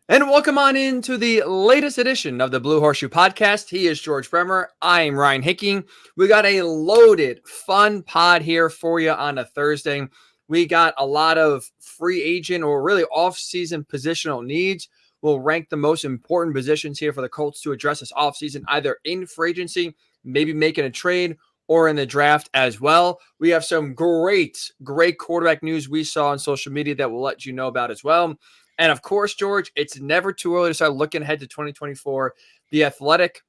And welcome on into the latest edition of the Blue Horseshoe podcast. He is George Bremer. I am Ryan Hickey. We got a loaded, fun pod here for you on a Thursday. We got a lot of free agent or really off-season positional needs. We'll rank the most important positions here for the Colts to address this offseason, either in free agency, maybe making a trade, or in the draft as well. We have some great quarterback news we saw on social media that we'll let you know about as well. And of course, George, it's never too early to start looking ahead to 2024. The Athletic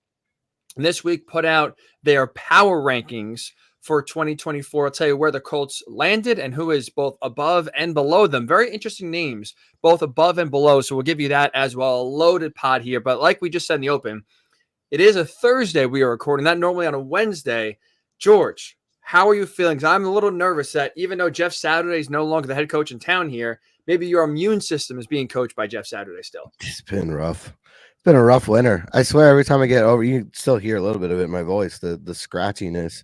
this week put out their power rankings for 2024. I'll tell you where the Colts landed and who is both above and below them. Very interesting names, both above and below. So we'll give you that as well. A loaded pod here. But like we just said in the open, it is a Thursday we are recording, not normally on a Wednesday. George, how are you feeling? Because I'm a little nervous that even though Jeff Saturday is no longer the head coach in town here, maybe your immune system is being coached by Jeff Saturday still. It's been rough. It's been a rough winter. I swear every time I get over, you can still hear a little bit of it in my voice, the scratchiness.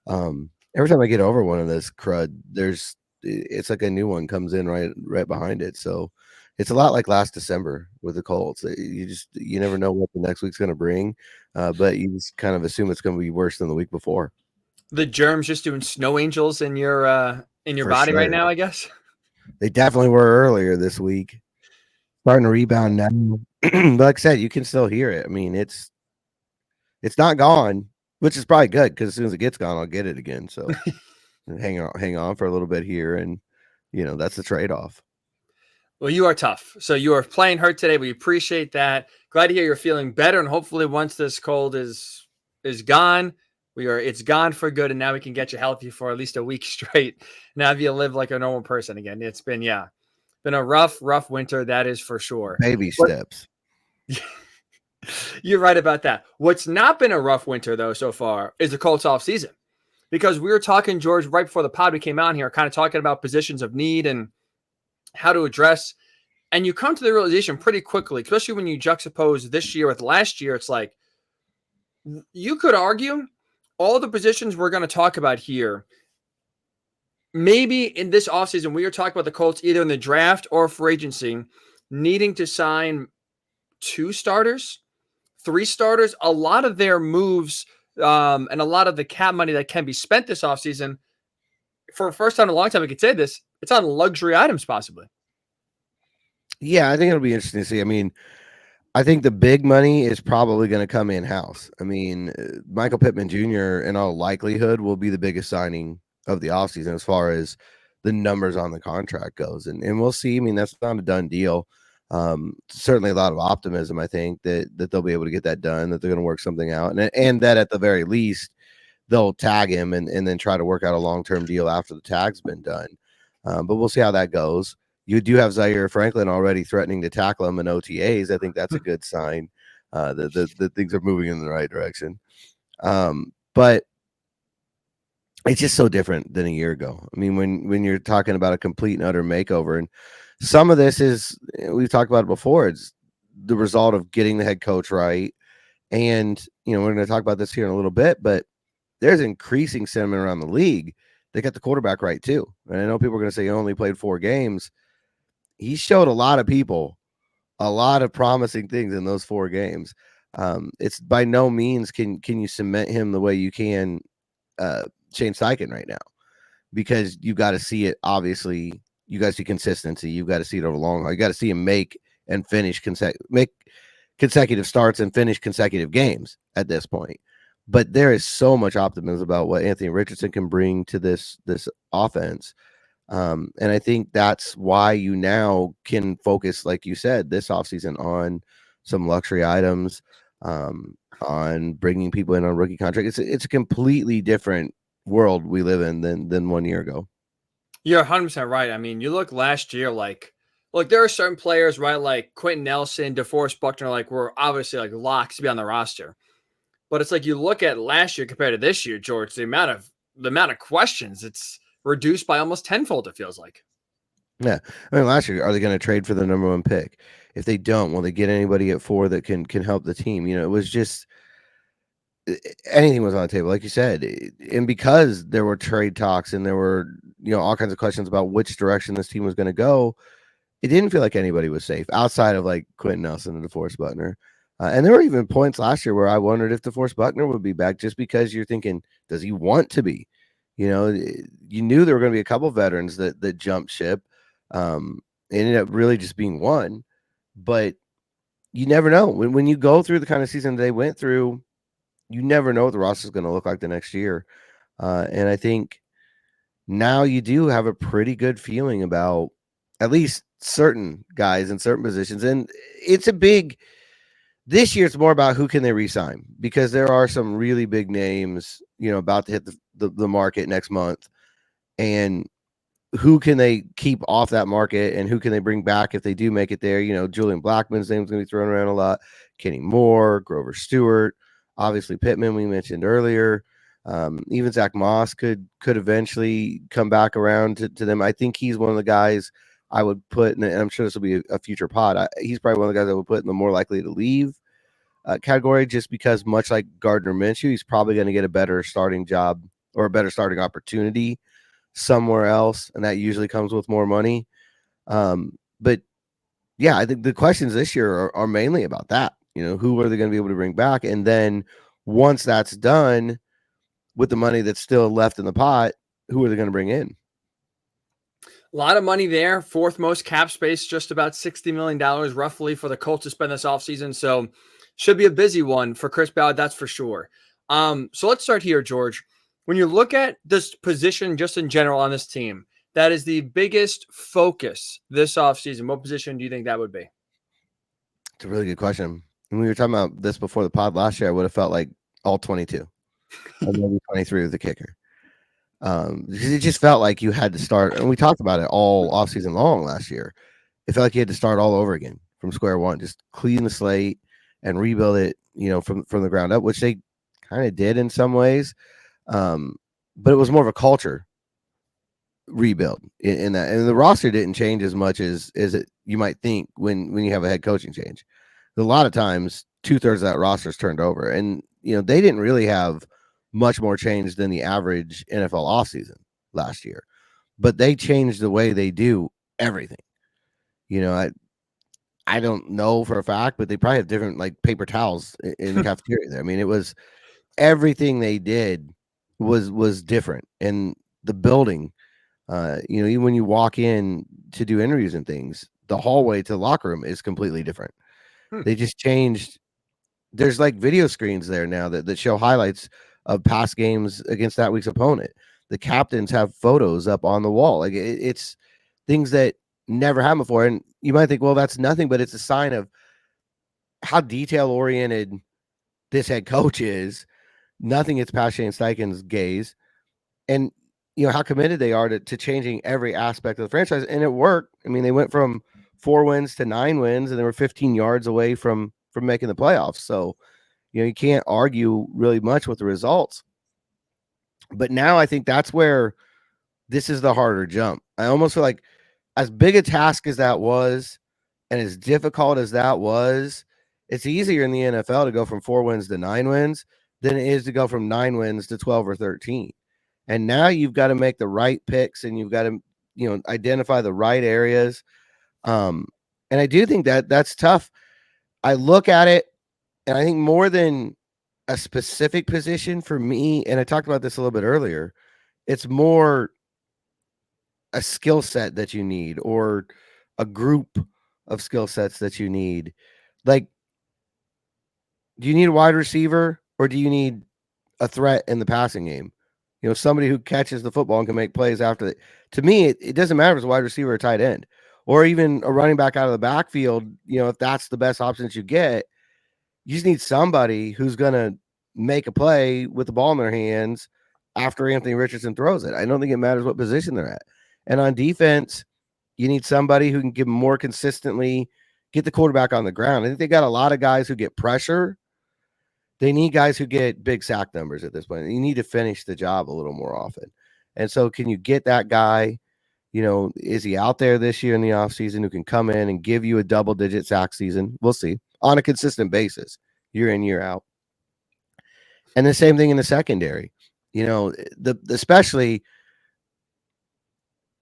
Every time I get over one of this crud, it's like a new one comes in right behind it. So it's a lot like last December with the Colts. You never know what the next week's going to bring, but you just kind of assume it's going to be worse than the week before. The germs just doing snow angels in your For body sure. right now, I guess. They definitely were earlier this week. Starting to rebound now. But like I said, you can still hear it. I mean, it's not gone, which is probably good because as soon as it gets gone, I'll get it again. So hang on for a little bit here, and that's the trade-off. Well, you are tough. So you are playing hurt today. We appreciate that. Glad to hear you're feeling better, and hopefully once this cold is gone, it's gone for good, and now we can get you healthy for at least a week straight. Now you live like a normal person again. It's been a rough winter, that is for sure. Baby steps. You're right about that. What's not been a rough winter though so far is the Colts offseason. Because we were talking, George, right before the pod we came out here, kind of talking about positions of need and how to address. And you come to the realization pretty quickly, especially when you juxtapose this year with last year. It's like you could argue all the positions we're going to talk about here, maybe in this offseason, we are talking about the Colts either in the draft or free agency needing to sign 2 starters, 3 starters. A lot of their moves and a lot of the cap money that can be spent this offseason, for the first time in a long time, we could say this, it's on luxury items possibly. Yeah, I think it'll be interesting to see. I mean, I think the big money is probably going to come in-house. I mean, Michael Pittman Jr. in all likelihood will be the biggest signing of the offseason as far as the numbers on the contract goes. And we'll see. I mean, that's not a done deal. Certainly a lot of optimism, I think, that they'll be able to get that done, that they're going to work something out. And that at the very least, they'll tag him and then try to work out a long-term deal after the tag's been done. But we'll see how that goes. You do have Zaire Franklin already threatening to tackle him in OTAs. I think that's a good sign that things are moving in the right direction. But it's just so different than a year ago. I mean, when you're talking about a complete and utter makeover, and some of this is, we've talked about it before, it's the result of getting the head coach right. And, we're going to talk about this here in a little bit, but there's increasing sentiment around the league. They got the quarterback right too. And I know people are going to say he only played 4 games. He showed a lot of people a lot of promising things in those 4 games. It's by no means can you cement him the way you can Shane Steichen right now, because you got to see it. Obviously, you got to see consistency. You've got to see it over the long haul. You got to see him make and finish consecutive starts and finish consecutive games at this point. But there is so much optimism about what Anthony Richardson can bring to this offense. And I think that's why you now can focus, like you said, this offseason on some luxury items, on bringing people in on rookie contract. It's a completely different world we live in than 1 year ago. You're 100% right. I mean, you look last year, look, there are certain players, right, like Quentin Nelson, DeForest Buckner, like were obviously like locks to be on the roster. But it's like you look at last year compared to this year, George, the amount of questions, it's reduced by almost tenfold, it feels like. Yeah. I mean, last year, are they going to trade for the number 1 pick? If they don't, will they get anybody at 4 that can help the team? It was just anything was on the table, like you said. And because there were trade talks and there were, all kinds of questions about which direction this team was going to go, it didn't feel like anybody was safe outside of like Quentin Nelson and DeForest Buckner. And there were even points last year where I wondered if DeForest Buckner would be back, just because you're thinking, does he want to be? You knew there were going to be a couple veterans that jumped ship. Ended up really just being one, but you never know when you go through the kind of season they went through. You never know what the roster is going to look like the next year, and I think now you do have a pretty good feeling about at least certain guys in certain positions. And it's a big, this year it's more about who can they re-sign, because there are some really big names, about to hit the market next month. And who can they keep off that market, and who can they bring back if they do make it there? Julian Blackman's name's going to be thrown around a lot. Kenny Moore, Grover Stewart, obviously Pittman, we mentioned earlier. Even Zach Moss could eventually come back around to them. I think he's one of the guys I would put, and I'm sure this will be a future pod. He's probably one of the guys I would put in the more likely to leave category, just because, much like Gardner Minshew, he's probably going to get a better starting job or a better starting opportunity somewhere else, and that usually comes with more money. But yeah, I think the questions this year are mainly about that. Who are they going to be able to bring back? And then once that's done, with the money that's still left in the pot, who are they going to bring in? A lot of money there. Fourth most cap space, just about $60 million roughly for the Colts to spend this offseason. So should be a busy one for Chris Ballard, that's for sure. So let's start here, George. When you look at this position just in general on this team, that is the biggest focus this offseason, what position do you think that would be? It's a really good question. When we were talking about this before the pod last year, I would have felt like all 22 or maybe 23 with the kicker. Because it just felt like you had to start, and we talked about it all offseason long last year. It felt like you had to start all over again from square one, just clean the slate and rebuild it, from the ground up, which they kind of did in some ways. But it was more of a culture rebuild in that, and the roster didn't change as much as you might think when you have a head coaching change. A lot of times 2/3 of that roster is turned over, and they didn't really have much more change than the average NFL offseason last year, but they changed the way they do everything. I don't know for a fact, but they probably have different like paper towels in the cafeteria there. I mean, it was everything they did was different, and the building. Even when you walk in to do interviews and things, the hallway to the locker room is completely different. They just changed. There's like video screens there now that show highlights of past games against that week's opponent. The captains have photos up on the wall. Like it's things that never happened before. And you might think, well, that's nothing, but it's a sign of how detail oriented this head coach is. Nothing gets past Shane Steichen's gaze. And how committed they are to changing every aspect of the franchise, and it worked. I mean, they went from 4 wins to 9 wins, and they were 15 yards away from making the playoffs. So, you can't argue really much with the results. But now I think that's where this is the harder jump. I almost feel like, as big a task as that was, and as difficult as that was, it's easier in the NFL to go from 4 wins to 9 wins than it is to go from 9 wins to 12 or 13. And now you've got to make the right picks, and you've got to, identify the right areas. And I do think that that's tough. I look at it, and I think more than a specific position for me, and I talked about this a little bit earlier, it's more a skill set that you need, or a group of skill sets that you need. Like, do you need a wide receiver, or do you need a threat in the passing game? Somebody who catches the football and can make plays after it. To me, it doesn't matter if it's a wide receiver or tight end, or even a running back out of the backfield. If that's the best options you get, you just need somebody who's going to make a play with the ball in their hands after Anthony Richardson throws it. I don't think it matters what position they're at. And on defense, you need somebody who can give more consistently, get the quarterback on the ground. I think they got a lot of guys who get pressure. They need guys who get big sack numbers at this point. You need to finish the job a little more often. And so can you get that guy? Is he out there this year in the offseason who can come in and give you a double-digit sack season? We'll see. On a consistent basis, year in, year out. And the same thing in the secondary. Especially,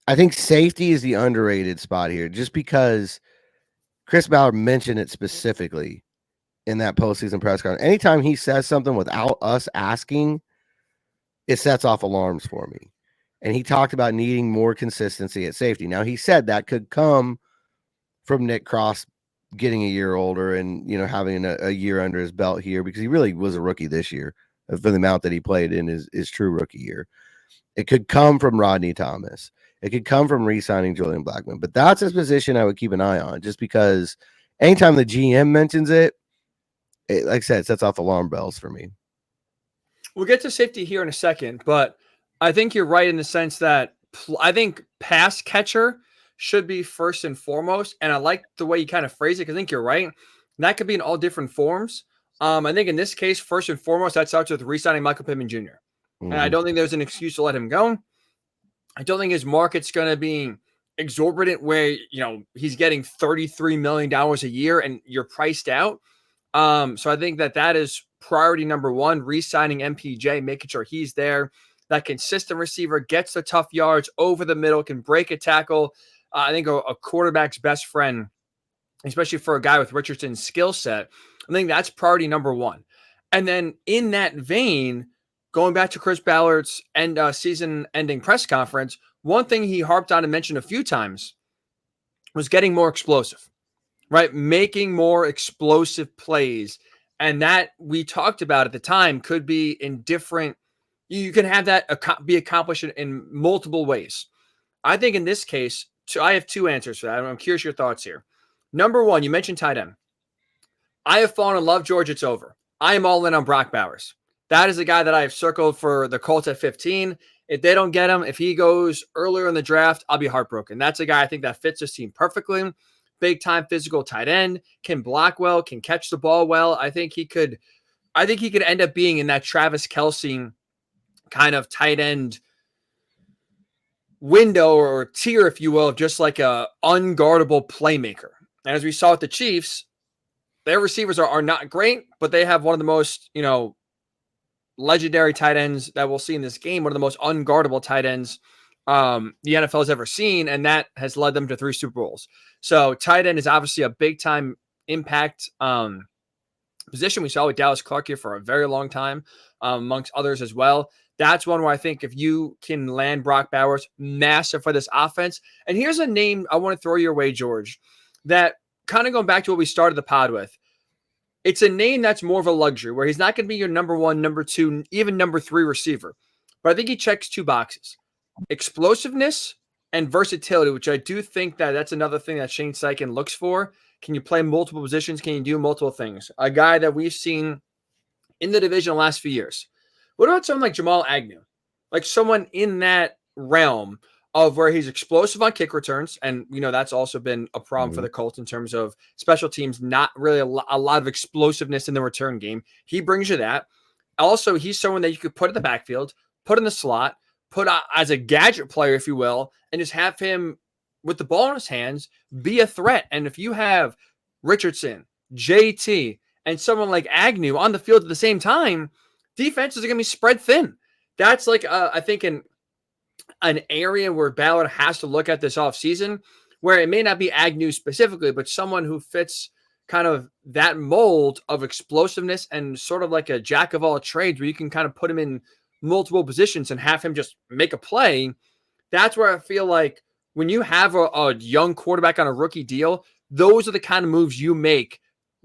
I think safety is the underrated spot here, just because Chris Ballard mentioned it specifically in that postseason press conference. Anytime he says something without us asking, it sets off alarms for me. And he talked about needing more consistency at safety. Now, he said that could come from Nick Cross getting a year older and, having a year under his belt here, because he really was a rookie this year for the amount that he played in his true rookie year. It could come from Rodney Thomas. It could come from re-signing Julian Blackmon. But that's his position I would keep an eye on, just because anytime the GM mentions it, like I said, it sets off alarm bells for me. We'll get to safety here in a second, but I think you're right in the sense that I think pass catcher should be first and foremost. And I like the way you kind of phrase it, because I think you're right. That could be in all different forms. I think in this case, first and foremost, that starts with re-signing Michael Pittman Jr. And I don't think there's an excuse to let him go. I don't think his market's going to be exorbitant where, he's getting $33 million a year and you're priced out. So I think that is priority number one, re-signing MPJ, making sure he's there. That consistent receiver, gets the tough yards over the middle, can break a tackle. I think a quarterback's best friend, especially for a guy with Richardson's skill set. I think that's priority number one. And then in that vein, going back to Chris Ballard's season-ending press conference, one thing he harped on and mentioned a few times was getting more explosive, right? Making more explosive plays. And that we talked about at the time could be in different – you can have that be accomplished in multiple ways. I think in this case, I have two answers for that. I'm curious your thoughts here. Number one, you mentioned tight end. I have fallen in love, George. It's over. I am all in on Brock Bowers. That is a guy that I have circled for the Colts at 15. If they don't get him, if he goes earlier in the draft, I'll be heartbroken. That's a guy I think that fits this team perfectly. Big-time physical tight end, can block well, can catch the ball well. I think he could end up being in that Travis Kelce kind of tight end window or tier, if you will, of just like a unguardable playmaker. And as we saw with the Chiefs, their receivers are not great, but they have one of the most, legendary tight ends that we'll see in this game, one of the most unguardable tight ends the NFL has ever seen, and that has led them to 3 Super Bowls. So tight end is obviously a big-time impact position. We saw with Dallas Clark here for a very long time, amongst others as well. That's one where I think if you can land Brock Bowers, massive for this offense. And here's a name I want to throw your way, George, that kind of going back to what we started the pod with. It's a name that's more of a luxury, where he's not going to be your number 1, number 2, even number 3 receiver. But I think he checks 2 boxes: explosiveness and versatility, which I do think that's another thing that Shane Steichen looks for. Can you play multiple positions? Can you do multiple things? A guy that we've seen in the division the last few years. What about someone like Jamal Agnew? Like someone in that realm of where he's explosive on kick returns. And, that's also been a problem for the Colts in terms of special teams, not really a lot of explosiveness in the return game. He brings you that. Also, he's someone that you could put in the backfield, put in the slot, put as a gadget player, if you will, and just have him with the ball in his hands be a threat. And if you have Richardson, JT, and someone like Agnew on the field at the same time, defenses are going to be spread thin. That's like, I think, an area where Ballard has to look at this offseason, where it may not be Agnew specifically, but someone who fits kind of that mold of explosiveness and sort of like a jack of all trades, where you can kind of put him in multiple positions and have him just make a play. That's where I feel like when you have a young quarterback on a rookie deal, those are the kind of moves you make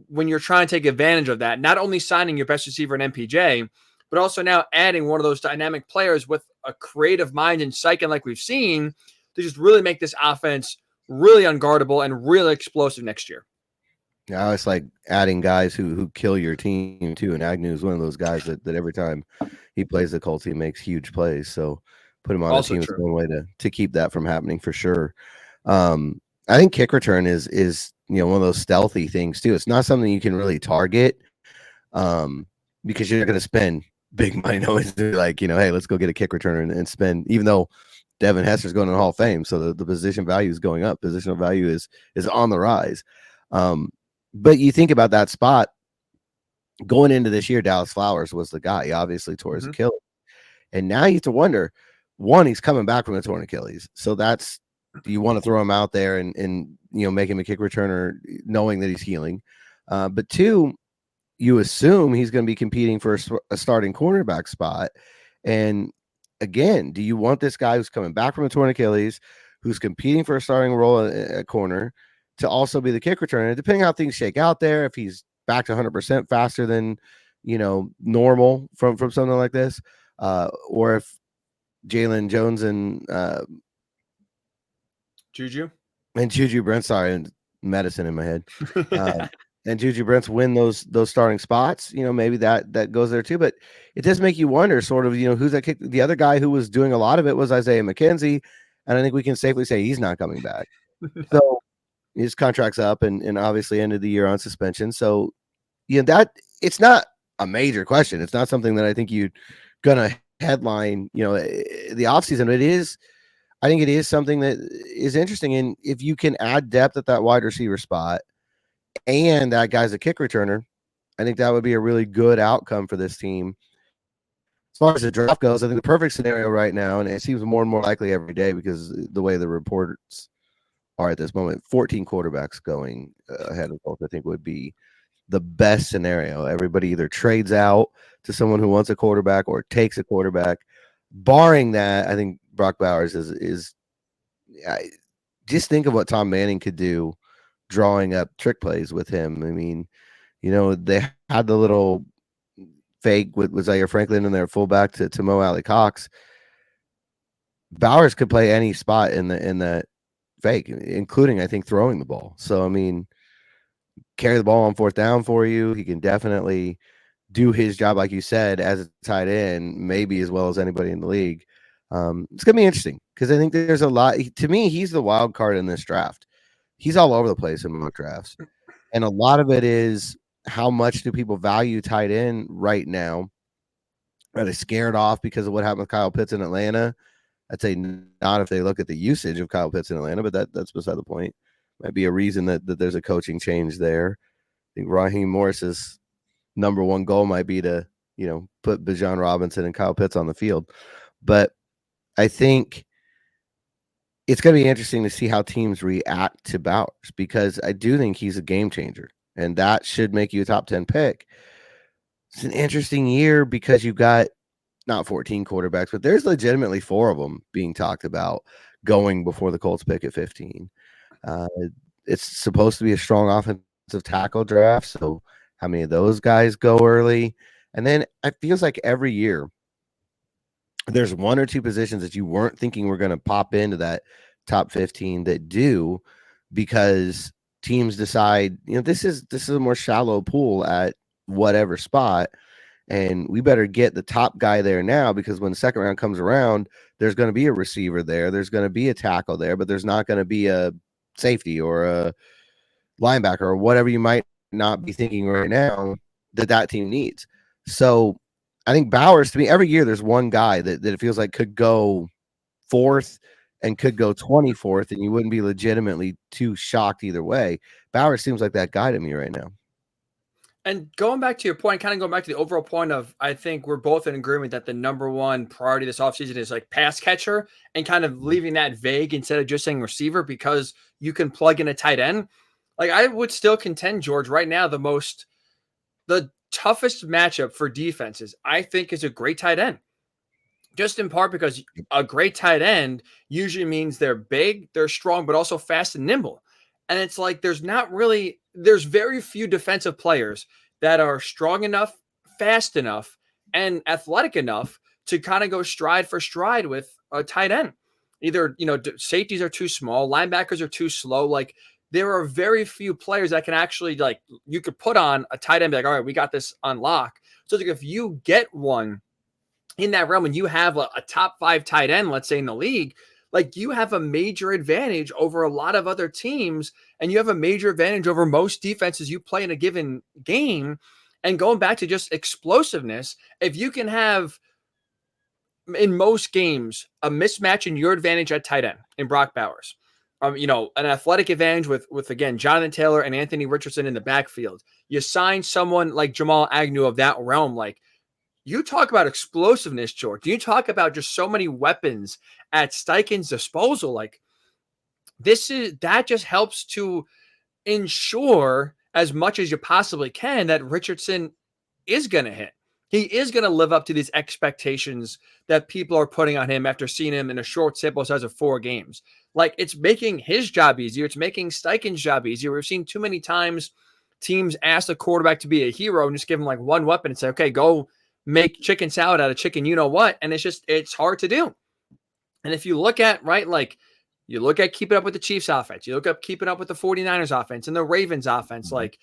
when you're trying to take advantage of that. Not only signing your best receiver in MPJ, but also now adding one of those dynamic players with a creative mind and psyche, like we've seen, to just really make this offense really unguardable and really explosive next year. Yeah, it's like adding guys who kill your team too. And Agnew is one of those guys that every time he plays the Colts, he makes huge plays. So put him on the team is one way to keep that from happening for sure. I think kick return is one of those stealthy things too. It's not something you can really target because you're not going to spend big money. Always like, hey, let's go get a kick returner and spend, even though Devin Hester's going to the Hall of Fame. So the position value is going up. Positional value is on the rise. But you think about that spot going into this year, Dallas Flowers was the guy. He obviously tore his Achilles. And now you have to wonder, one, he's coming back from a torn Achilles. So that's, do you want to throw him out there and make him a kick returner knowing that he's healing? But two, you assume he's going to be competing for a starting cornerback spot. And again, do you want this guy who's coming back from a torn Achilles, who's competing for a starting role at corner, to also be the kick returner? Depending on how things shake out there, if he's back to 100% faster than normal from something like this, or if Jalen Jones and Juju Brent, sorry, and medicine in my head, and Juju Brents win those starting spots, maybe that goes there too. But it does make you wonder, sort of, who's that kick. The other guy who was doing a lot of it was Isaiah McKenzie, and I think we can safely say he's not coming back. So his contract's up, and obviously ended the year on suspension. So that it's not a major question. It's not something that I think you're gonna headline, the offseason. It is. I think it is something that is interesting. And if you can add depth at that wide receiver spot and that guy's a kick returner, I think that would be a really good outcome for this team. As far as the draft goes, I think the perfect scenario right now, and it seems more and more likely every day because the way the reports are at this moment, 14 quarterbacks going ahead of both, I think would be the best scenario. Everybody either trades out to someone who wants a quarterback or takes a quarterback. Barring that, I think Brock Bowers is just think of what Tom Manning could do drawing up trick plays with him. I mean, they had the little fake with Zaire Franklin in their fullback to Mo Alley Cox. Bowers could play any spot in that fake, including, I think, throwing the ball. So, I mean, carry the ball on fourth down for you. He can definitely do his job, like you said, as a tight end, maybe as well as anybody in the league. It's going to be interesting because I think there's a lot. To me, he's the wild card in this draft. He's all over the place in mock drafts. And a lot of it is, how much do people value tight end right now? Are they scared off because of what happened with Kyle Pitts in Atlanta? I'd say not if they look at the usage of Kyle Pitts in Atlanta, but that's beside the point. Might be a reason that there's a coaching change there. I think Raheem Morris's number one goal might be to, put Bijan Robinson and Kyle Pitts on the field. But I think it's going to be interesting to see how teams react to Bowers, because I do think he's a game changer, and that should make you a top 10 pick. It's an interesting year because you've got not 14 quarterbacks, but there's legitimately 4 of them being talked about going before the Colts pick at 15. It's supposed to be a strong offensive tackle draft, so how many of those guys go early? And then it feels like every year there's 1 or 2 positions that you weren't thinking were going to pop into that top 15 that do, because teams decide, this is a more shallow pool at whatever spot, and we better get the top guy there now, because when the second round comes around, there's going to be a receiver there, there's going to be a tackle there, but there's not going to be a safety or a linebacker or whatever you might not be thinking right now that team needs. So I think Bowers, to me, every year there's one guy that it feels like could go 4th and could go 24th, and you wouldn't be legitimately too shocked either way. Bowers seems like that guy to me right now. And going back to your point, kind of going back to the overall point of, I think we're both in agreement that the number one priority this offseason is like pass catcher, and kind of leaving that vague instead of just saying receiver, because you can plug in a tight end. Like, I would still contend, George, right now, the toughest matchup for defenses, I think, is a great tight end. Just in part because a great tight end usually means they're big, they're strong, but also fast and nimble. And it's like there's very few defensive players that are strong enough, fast enough, and athletic enough to kind of go stride for stride with a tight end. Either, safeties are too small, linebackers are too slow. Like, there are very few players that can actually, like, you could put on a tight end and be like, all right, we got this on lock. So it's like, if you get one in that realm and you have a top 5 tight end, let's say, in the league, like, you have a major advantage over a lot of other teams, and you have a major advantage over most defenses you play in a given game. And going back to just explosiveness, if you can have, in most games, a mismatch in your advantage at tight end in Brock Bowers, an athletic advantage with again, Jonathan Taylor and Anthony Richardson in the backfield. You sign someone like Jamal Agnew of that realm, like, you talk about explosiveness, George. You talk about just so many weapons at Steichen's disposal. Like that just helps to ensure as much as you possibly can that Richardson is going to hit. He is going to live up to these expectations that people are putting on him after seeing him in a short sample size of 4 games. Like, it's making his job easier. It's making Steichen's job easier. We've seen too many times teams ask the quarterback to be a hero and just give him like one weapon and say, okay, go make chicken salad out of chicken, you know what? And it's hard to do. And if you look at, right, like you look at keeping up with the Chiefs offense, you look up keeping up with the 49ers offense and the Ravens offense, like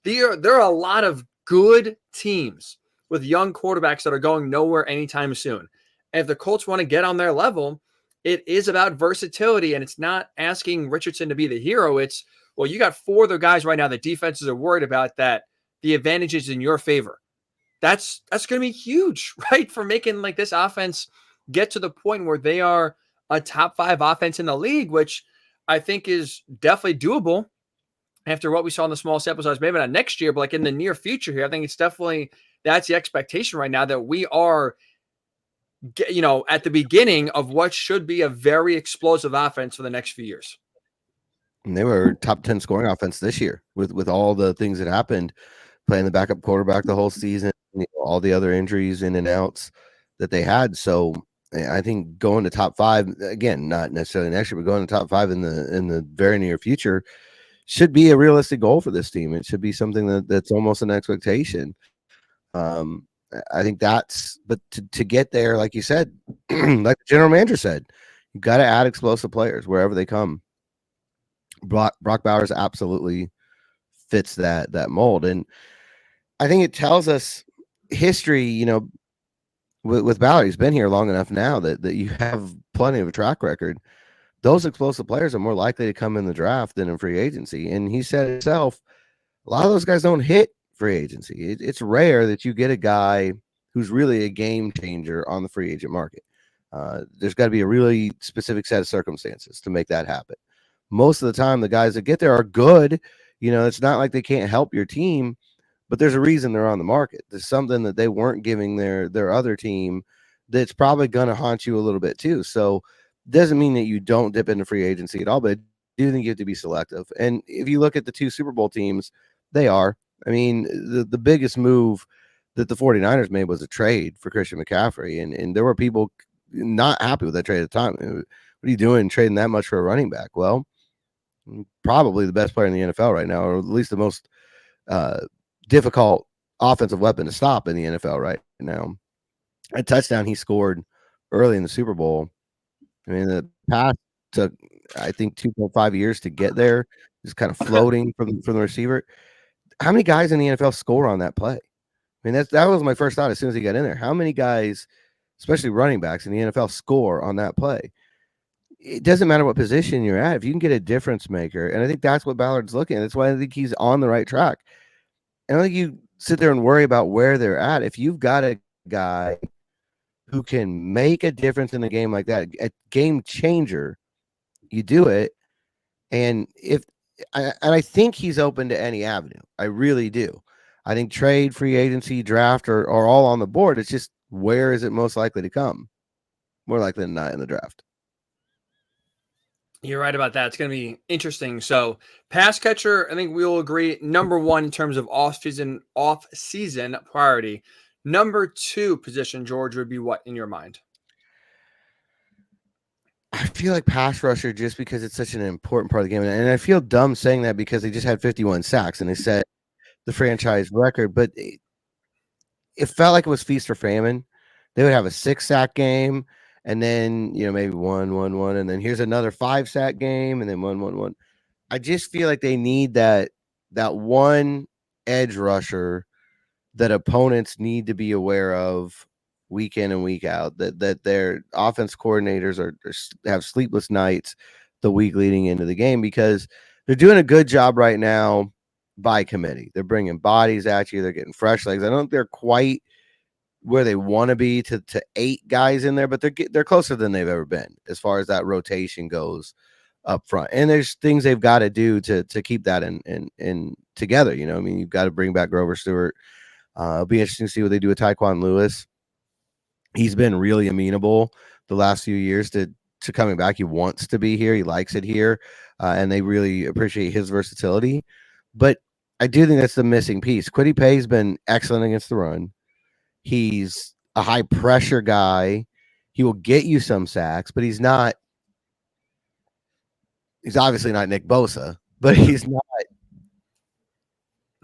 there are a lot of good teams with young quarterbacks that are going nowhere anytime soon. And if the Colts want to get on their level, it is about versatility, and it's not asking Richardson to be the hero. It's, well, you got 4 other guys right now that defenses are worried about that the advantage is in your favor. That's going to be huge, right? For making like this offense get to the point where they are a top 5 offense in the league, which I think is definitely doable after what we saw in the small sample size, maybe not next year, but like in the near future here. I think it's definitely, that's the expectation right now, that we are, at the beginning of what should be a very explosive offense for the next few years. And they were top 10 scoring offense this year with all the things that happened, playing the backup quarterback the whole season, all the other injuries in and outs that they had. So I think going to top 5, again, not necessarily next year, but going to top 5 in the very near future should be a realistic goal for this team. It should be something that's almost an expectation. I think but to get there, like you said, like the general manager said, you got to add explosive players wherever they come. Brock Bowers absolutely fits that mold. And I think it tells us history, with Ballard, he's been here long enough now that you have plenty of a track record. Those explosive players are more likely to come in the draft than in free agency. And he said himself, a lot of those guys don't hit free agency. It's rare that you get a guy who's really a game changer on the free agent market. There's got to be a really specific set of circumstances to make that happen. Most of the time, the guys that get there are good. It's not like they can't help your team, but there's a reason they're on the market. There's something that they weren't giving their other team that's probably going to haunt you a little bit too. So doesn't mean that you don't dip into free agency at all, but I do think you have to be selective. And if you look at the 2 Super Bowl teams, they are. I mean, the biggest move that the 49ers made was a trade for Christian McCaffrey. And there were people not happy with that trade at the time. What are you doing trading that much for a running back? Well, probably the best player in the NFL right now, or at least the most difficult offensive weapon to stop in the NFL right now. A touchdown he scored early in the Super Bowl. I mean, the pass took, I think, 2.5 years to get there, just kind of floating from the receiver. How many guys in the NFL score on that play? I mean, that was my first thought as soon as he got in there. How many guys, especially running backs in the NFL, score on that play? It doesn't matter what position you're at. If you can get a difference maker, and I think that's what Ballard's looking at. That's why I think he's on the right track. And I think you sit there and worry about where they're at. If you've got a guy who can make a difference in the game like that, a game changer, you do it. And I think he's open to any avenue. I really do. I think trade, free agency, draft are all on the board. It's just, where is it most likely to come? More likely than not in the draft. You're right about that. It's going to be interesting. So, pass catcher, I think we will agree, number 1 in terms of off-season priority. Number 2 position, George, would be what in your mind? I feel like pass rusher, just because it's such an important part of the game. And I feel dumb saying that because they just had 51 sacks and they set the franchise record. But it felt like it was feast or famine. They would have a 6-sack game, and then maybe 1-1-1, and then here's another 5-sack game, and then 1-1-1. I just feel like they need that one edge rusher that opponents need to be aware of week in and week out. That their offense coordinators have sleepless nights the week leading into the game, because they're doing a good job right now by committee. They're bringing bodies at you. They're getting fresh legs. I don't think they're quite where they want to be to 8 guys in there, but they're closer than they've ever been as far as that rotation goes up front. And there's things they've got to do to keep that in together. I mean, you've got to bring back Grover Stewart. It'll be interesting to see what they do with Tyquan Lewis. He's been really amenable the last few years to coming back. He wants to be here. He likes it here, and they really appreciate his versatility. But I do think that's the missing piece. Kwity Paye's been excellent against the run. He's a high pressure guy. He will get you some sacks, but he's not. He's obviously not Nick Bosa, but he's not.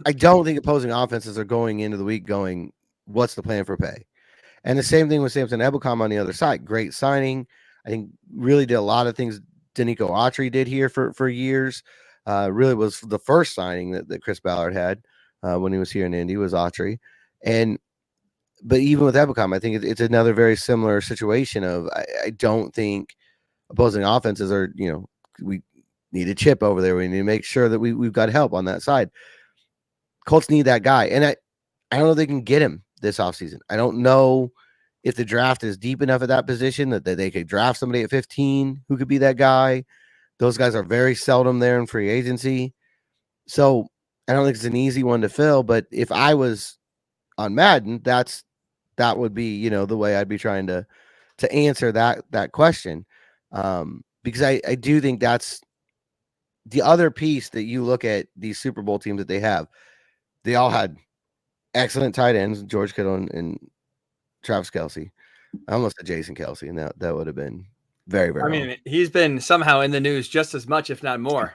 I don't think opposing offenses are going into the week going, "What's the plan for Paye?" And the same thing with Samson Ebukam on the other side. Great signing. I think really did a lot of things Danico Autry did here for years. Really was the first signing that Chris Ballard had when he was here in Indy was Autry. But even with Ebukam, I think it's another very similar situation of I don't think opposing offenses are, we need a chip over there. We need to make sure that we've got help on that side. Colts need that guy. And I don't know if they can get him this offseason. I don't know if the draft is deep enough at that position that they could draft somebody at 15 who could be that guy. Those guys are very seldom there in free agency. So I don't think it's an easy one to fill. But if I was on Madden, that would be, the way I'd be trying to answer that question. Because I do think that's the other piece that you look at these Super Bowl teams that they have. They all had excellent tight ends, George Kittle and Travis Kelce. I almost said Jason Kelce, and that would have been very, very wrong. He's been somehow in the news just as much, if not more.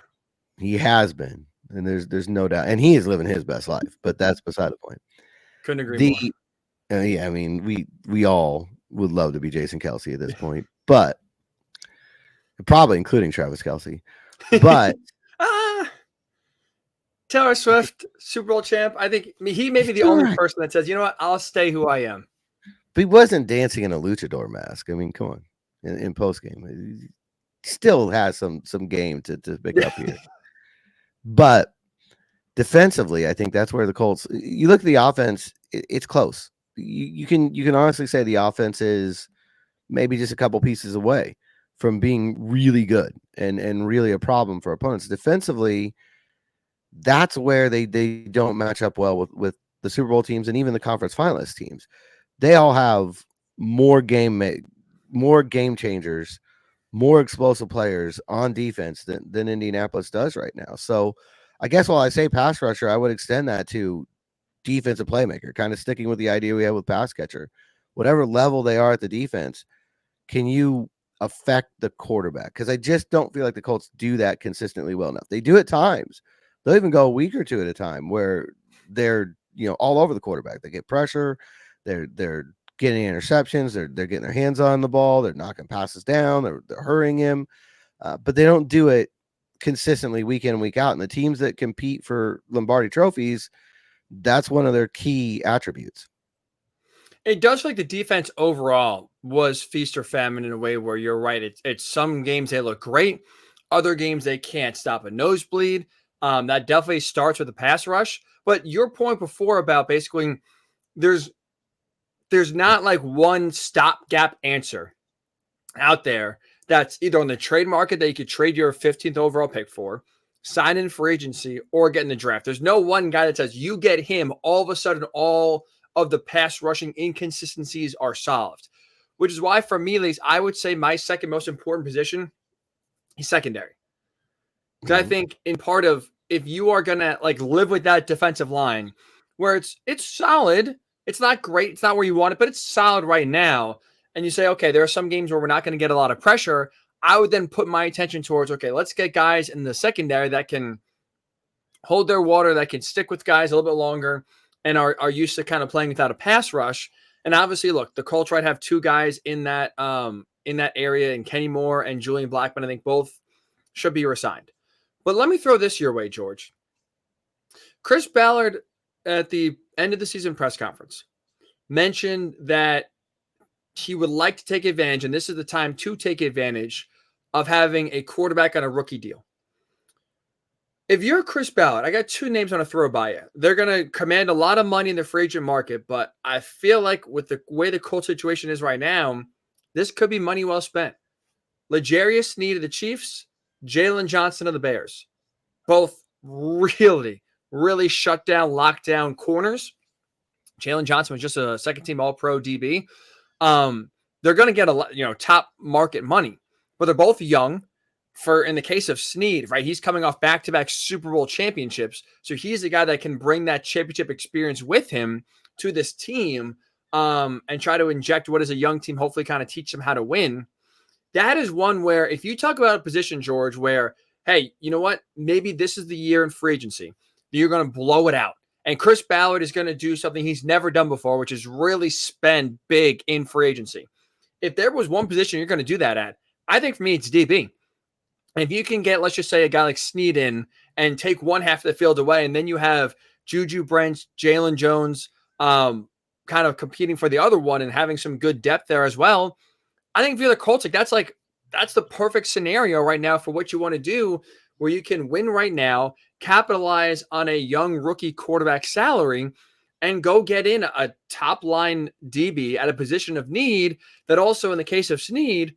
He has been, and there's no doubt. And he is living his best life, but that's beside the point. Couldn't agree more. Yeah, I mean, we all would love to be Jason Kelce at this point, but probably including Travis Kelce. But Taylor Swift, Super Bowl champ. I think he may be the only person that says, you know what, I'll stay who I am. But he wasn't dancing in a luchador mask. I mean, come on. In post game, he still has some game to pick up here. But defensively, I think that's where the Colts. You look at the offense; it's close. You can honestly say the offense is maybe just a couple pieces away from being really good and really a problem for opponents. Defensively, that's where they don't match up well with the Super Bowl teams and even the conference finalist teams. They all have more game changers, more explosive players on defense than Indianapolis does right now. So I guess while I say pass rusher, I would extend that to defensive playmaker, kind of sticking with the idea we have with pass catcher. Whatever level they are at the defense, can you affect the quarterback? Because I just don't feel like the Colts do that consistently well enough. They do at times. They'll even go a week or two at a time where they're all over the quarterback. They get pressure. They're getting interceptions. They're getting their hands on the ball. They're knocking passes down. They're hurrying him. But they don't do it consistently week in and week out. And the teams that compete for Lombardi trophies, that's one of their key attributes. It does feel like the defense overall was feast or famine in a way where you're right. It's some games they look great. Other games they can't stop a nosebleed. That definitely starts with the pass rush. But your point before about basically there's not like one stopgap answer out there that's either on the trade market that you could trade your 15th overall pick for, sign in for agency, or get in the draft. There's no one guy that says you get him, all of a sudden all of the pass rushing inconsistencies are solved, which is why for me, at least, I would say my second most important position is secondary. Because I think in part of if you are going to like live with that defensive line where it's solid, it's not great, it's not where you want it, but it's solid right now. And you say, okay, there are some games where we're not going to get a lot of pressure. I would then put my attention towards, okay, let's get guys in the secondary that can hold their water, that can stick with guys a little bit longer and are used to kind of playing without a pass rush. And obviously, look, the Colts have two guys in that area, and Kenny Moore and Julian Blackmon. I think both should be resigned. But let me throw this your way, George. Chris Ballard at the end of the season press conference mentioned that he would like to take advantage, and this is the time to take advantage of having a quarterback on a rookie deal. If you're Chris Ballard, I got two names on a throw by you. They're going to command a lot of money in the free agent market, but I feel like with the way the Colts situation is right now, this could be money well spent. L'Jarius Sneed of the Chiefs, Jalen Johnson of the Bears. Both really, really shut down, lockdown corners. Jalen Johnson was just a second team All Pro DB. They're going to get a lot, top market money, but they're both young. In the case of Snead, right, he's coming off back-to-back Super Bowl championships, so he's the guy that can bring that championship experience with him to this team, and try to inject what is a young team, hopefully kind of teach them how to win. That is one where, if you talk about a position, George, where, hey, you know what, maybe this is the year in free agency that you're going to blow it out, and Chris Ballard is going to do something he's never done before, which is really spend big in free agency. If there was one position you're going to do that at, I think for me it's DB. And if you can get, let's just say, a guy like Snead in and take one half of the field away, and then you have Juju Brent, Jalen Jones, kind of competing for the other one and having some good depth there as well. I think if you're the Colts, that's the perfect scenario right now for what you want to do, where you can win right now, capitalize on a young rookie quarterback salary, and go get in a top line DB at a position of need that also, in the case of Snead,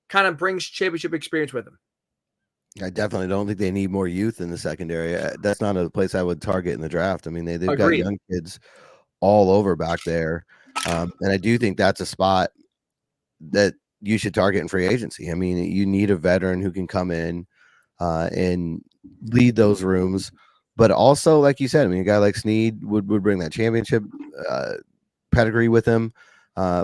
kind of brings championship experience with him. I definitely don't think they need more youth in the secondary. That's not a place I would target in the draft. I mean, they've got Agreed. young kids all over back there. And I do think that's a spot that you should target in free agency. I mean, you need a veteran who can come in and lead those rooms. But also, like you said, I mean, a guy like Snead would bring that championship pedigree with him,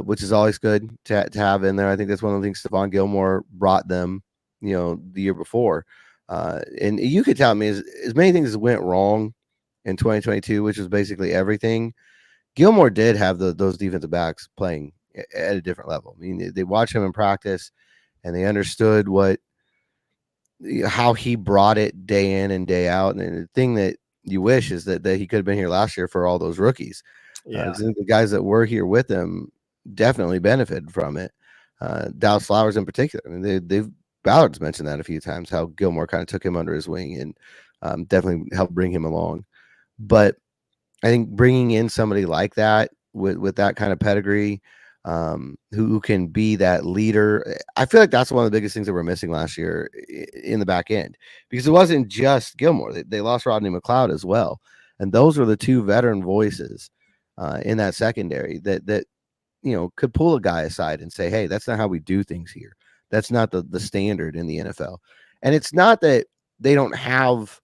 which is always good to have in there. I think that's one of the things Stephon Gilmore brought them, the year before. And you could tell me as many things as went wrong in 2022, which was basically everything. Gilmore did have those defensive backs playing at a different level. I mean, they watched him in practice and they understood how he brought it day in and day out. And the thing that you wish is that he could have been here last year for all those rookies. Yeah. The guys that were here with him definitely benefited from it. Dallas Flowers in particular. I mean, Ballard's mentioned that a few times, how Gilmore kind of took him under his wing and definitely helped bring him along. But I think bringing in somebody like that with that kind of pedigree, who can be that leader, I feel like that's one of the biggest things that we're missing last year in the back end, because it wasn't just Gilmore. They lost Rodney McLeod as well. And those were the two veteran voices in that secondary that could pull a guy aside and say, hey, that's not how we do things here. That's not the standard in the NFL. And it's not that they don't have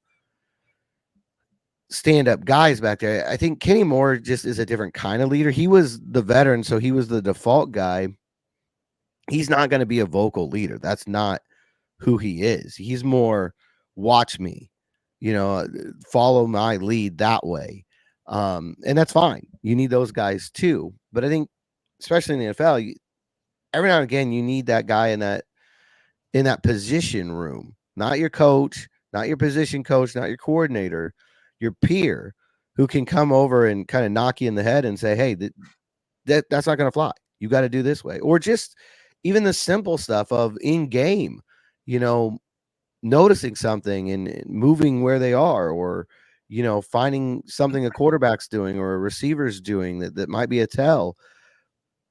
stand-up guys back there. I think Kenny Moore just is a different kind of leader. He was the veteran, so he was the default guy. He's not going to be a vocal leader. That's not who he is. He's more watch me, follow my lead that way. And that's fine. You need those guys too. But I think, especially in the NFL, every now and again, you need that guy in that position room, not your coach, not your position coach, not your coordinator, your peer, who can come over and kind of knock you in the head and say, hey, that's not going to fly. You got to do this way. Or just even the simple stuff of in game, noticing something and moving where they are, or, finding something a quarterback's doing or a receiver's doing that might be a tell.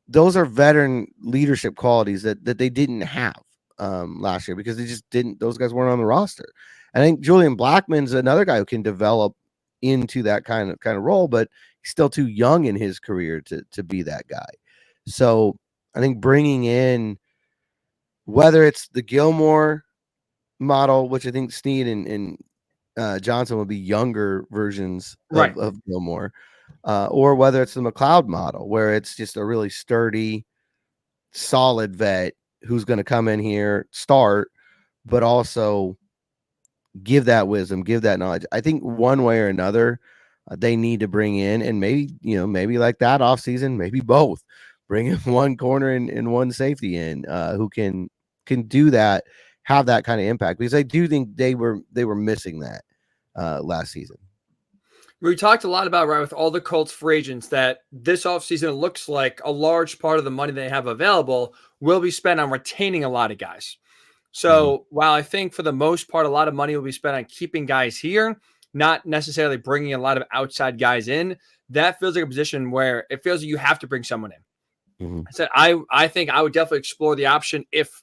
Those are veteran leadership qualities that they didn't have last year, because they just didn't. Those guys weren't on the roster. And I think Julian Blackmon's another guy who can develop into that kind of role, but he's still too young in his career to be that guy. So I think bringing in, whether it's the Gilmore model, which I think Snead and Johnson will be younger versions of Gilmore, or whether it's the McLeod model, where it's just a really sturdy, solid vet who's going to come in here, start, but also give that wisdom, give that knowledge. I think one way or another, they need to bring in, and maybe like that offseason, maybe both, bring in one corner and one safety in, who can do that, have that kind of impact, because I do think they were missing that last season. We talked a lot about, right, with all the Colts free agents, that this offseason looks like a large part of the money they have available will be spent on retaining a lot of guys. So while I think for the most part, a lot of money will be spent on keeping guys here, not necessarily bringing a lot of outside guys in, that feels like a position where it feels like you have to bring someone in. I said, I think I would definitely explore the option if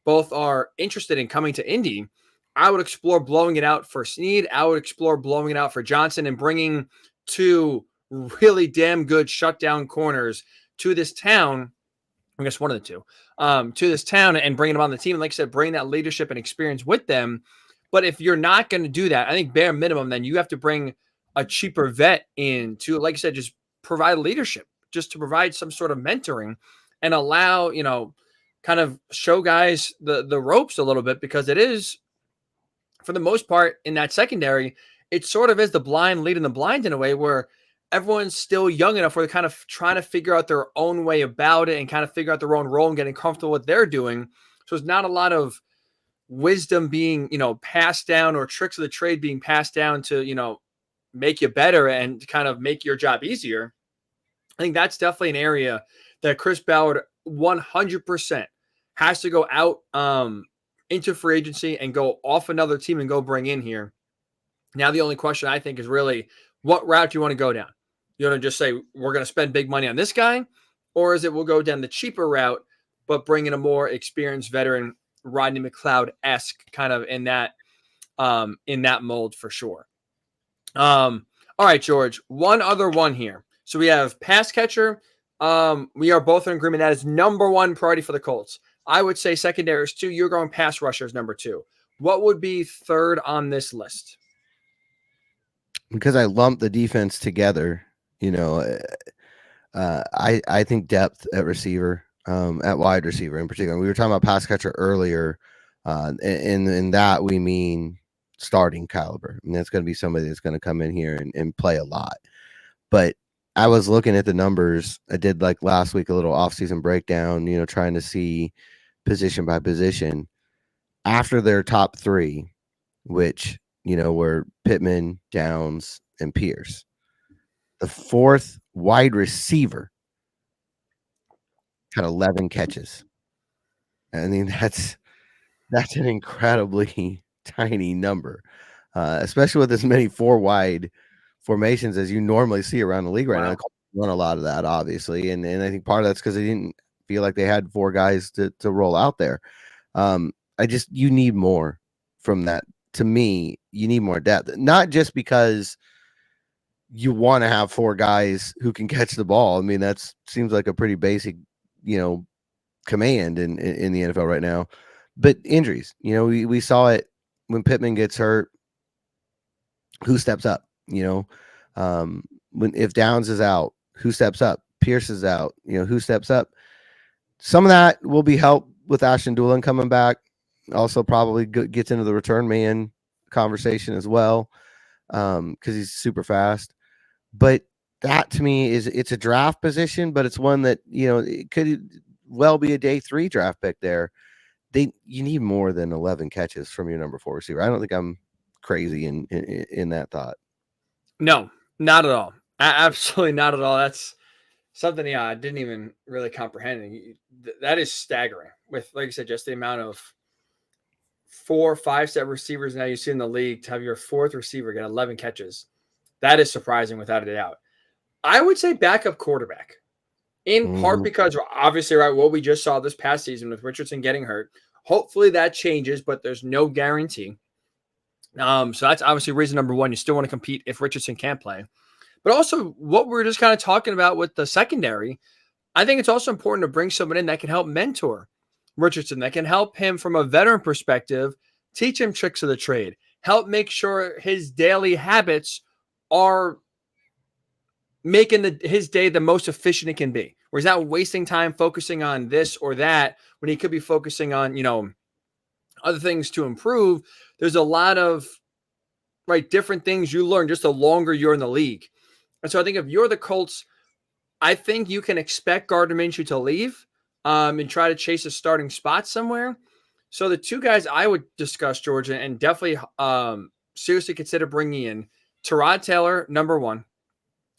both are interested in coming to Indy. I would explore blowing it out for Snead. I would explore blowing it out for Johnson and bringing two really damn good shutdown corners to this town. I guess one of the two, to this town and bringing them on the team. And like I said, bring that leadership and experience with them. But if you're not going to do that, I think bare minimum, then you have to bring a cheaper vet in to, like I said, just provide leadership, just to provide some sort of mentoring and allow, kind of show guys the ropes a little bit, because it is, for the most part, in that secondary, it sort of is the blind leading the blind in a way, where everyone's still young enough where they're kind of trying to figure out their own way about it and kind of figure out their own role and getting comfortable with what they're doing. So it's not a lot of wisdom being, passed down, or tricks of the trade being passed down to, make you better and kind of make your job easier. I think that's definitely an area that Chris Ballard 100% has to go out into free agency and go off another team and go bring in here. Now, the only question I think is really, what route do you want to go down? You want to just say, we're going to spend big money on this guy? Or is it, we'll go down the cheaper route, but bring in a more experienced veteran, Rodney McLeod-esque, kind of in that mold for sure. All right, George, one other one here. So we have pass catcher. We are both in agreement that is number one priority for the Colts. I would say secondary is 2. You're going pass rushers number 2. What would be third on this list? Because I lumped the defense together, I think depth at receiver, at wide receiver in particular. We were talking about pass catcher earlier, and in that we mean starting caliber. And that's going to be somebody that's going to come in here and play a lot. But I was looking at the numbers. I did, like last week, a little offseason breakdown, trying to see position by position. After their top 3, which, were Pittman, Downs, and Pierce, the 4th wide receiver had 11 catches. I mean, that's an incredibly tiny number, especially with as many 4 wide formations as you normally see around the league right now. The Colts run a lot of that, obviously, and I think part of that's because they didn't feel like they had 4 guys to roll out there. You need more from that. To me, you need more depth, not just because you want to have 4 guys who can catch the ball. I mean, that seems like a pretty basic, command in the NFL right now. But injuries, we saw it when Pittman gets hurt. Who steps up? If Downs is out, who steps up? Pierce is out. Who steps up? Some of that will be helped with Ashton Dulin coming back. Also, probably gets into the return man conversation as well, because he's super fast. But that, to me, it's a draft position, but it's one that it could well be a day 3 draft pick there. You need more than 11 catches from your number 4 receiver. I don't think I'm crazy in that thought. No, not at all. Absolutely not at all. That's something, I didn't even really comprehend. That is staggering. With, like I said, just the amount of 4, 5-step receivers now you see in the league, to have your 4th receiver get 11 catches. That is surprising without a doubt. I would say backup quarterback, in part because obviously, right, what we just saw this past season with Richardson getting hurt. Hopefully that changes, but there's no guarantee. So that's obviously reason number 1. You still want to compete if Richardson can't play. But also, what we're just kind of talking about with the secondary, I think it's also important to bring someone in that can help mentor Richardson, that can help him from a veteran perspective, teach him tricks of the trade, help make sure his daily habits are making his day the most efficient it can be, where he's not wasting time focusing on this or that when he could be focusing on, other things to improve. There's a lot of different things you learn just the longer you're in the league. And so I think if you're the Colts, I think you can expect Gardner Minshew to leave and try to chase a starting spot somewhere. So the 2 guys I would discuss, Georgia, and definitely seriously consider bringing in Tyrod Taylor, number 1.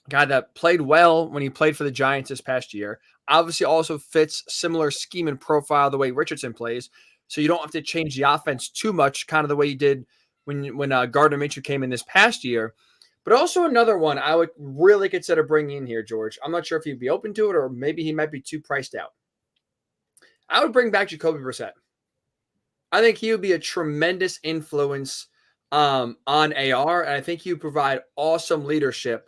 Guy that played well when he played for the Giants this past year. Obviously also fits similar scheme and profile the way Richardson plays. So you don't have to change the offense too much, kind of the way you did when Gardner Minshew came in this past year. But also another one I would really consider bringing in here, George. I'm not sure if he'd be open to it, or maybe he might be too priced out. I would bring back Jacoby Brissett. I think he would be a tremendous influence on AR, and I think he would provide awesome leadership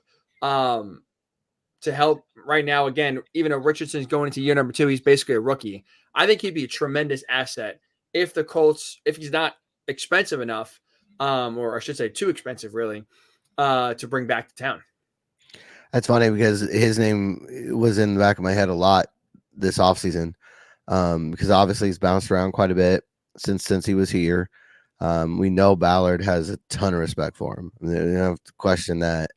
to help right now. Again, even though Richardson's going into year number 2, he's basically a rookie. I think he'd be a tremendous asset if the Colts, if he's not expensive enough, or I should say too expensive, really, to bring back to town. That's funny because his name was in the back of my head a lot this offseason, because obviously he's bounced around quite a bit since he was here. We know Ballard has a ton of respect for him. You don't have to question that.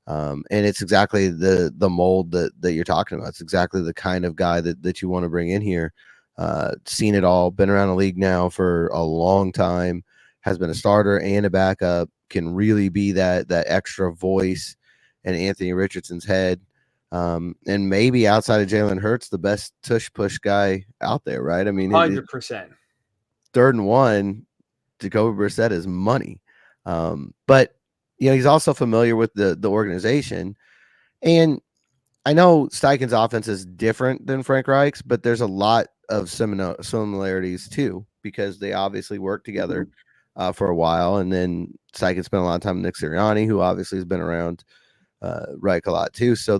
And it's exactly the mold that you're talking about. It's exactly the kind of guy that you want to bring in here. Seen it all, been around the league now for a long time, has been a starter and a backup, can really be that extra voice in Anthony Richardson's head. And maybe outside of Jalen Hurts, the best tush push guy out there, right? I mean, 100%. 3rd and 1, Jacoby Brissett is money. But he's also familiar with the organization. And I know Steichen's offense is different than Frank Reich's, but there's a lot of similarities too, because they obviously worked together for a while. And then Steichen spent a lot of time with Nick Sirianni, who obviously has been around Reich a lot too. So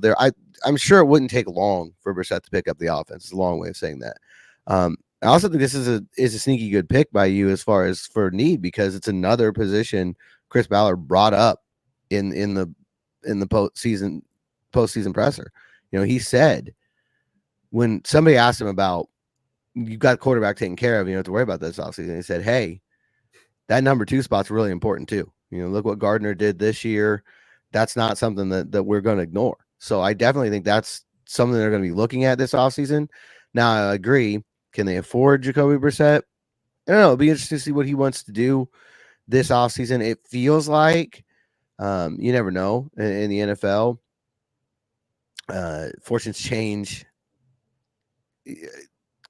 I'm sure it wouldn't take long for Brissett to pick up the offense. It's a long way of saying that. I also think this is a sneaky good pick by you as far as for need, because it's another position Chris Ballard brought up in the postseason presser. He said when somebody asked him about, you've got quarterback taken care of, you don't have to worry about this offseason. He said, hey, that number 2 spot's really important too. Look what Gardner did this year. That's not something that we're going to ignore. So I definitely think that's something they're going to be looking at this offseason. Now, I agree. Can they afford Jacoby Brissett? I don't know. It'll be interesting to see what he wants to do this offseason. It feels like, you never know in the NFL. Fortunes change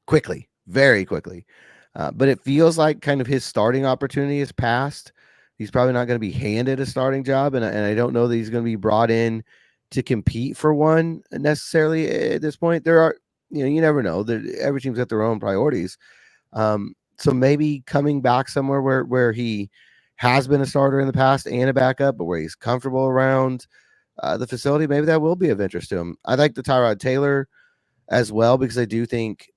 quickly, very quickly. But it feels like kind of his starting opportunity is past. He's probably not going to be handed a starting job, and I don't know that he's going to be brought in to compete for one necessarily at this point. There are, you never know. Every team's got their own priorities. So maybe coming back somewhere where he has been a starter in the past and a backup, but where he's comfortable around the facility, maybe that will be of interest to him. I like the Tyrod Taylor as well, because I do think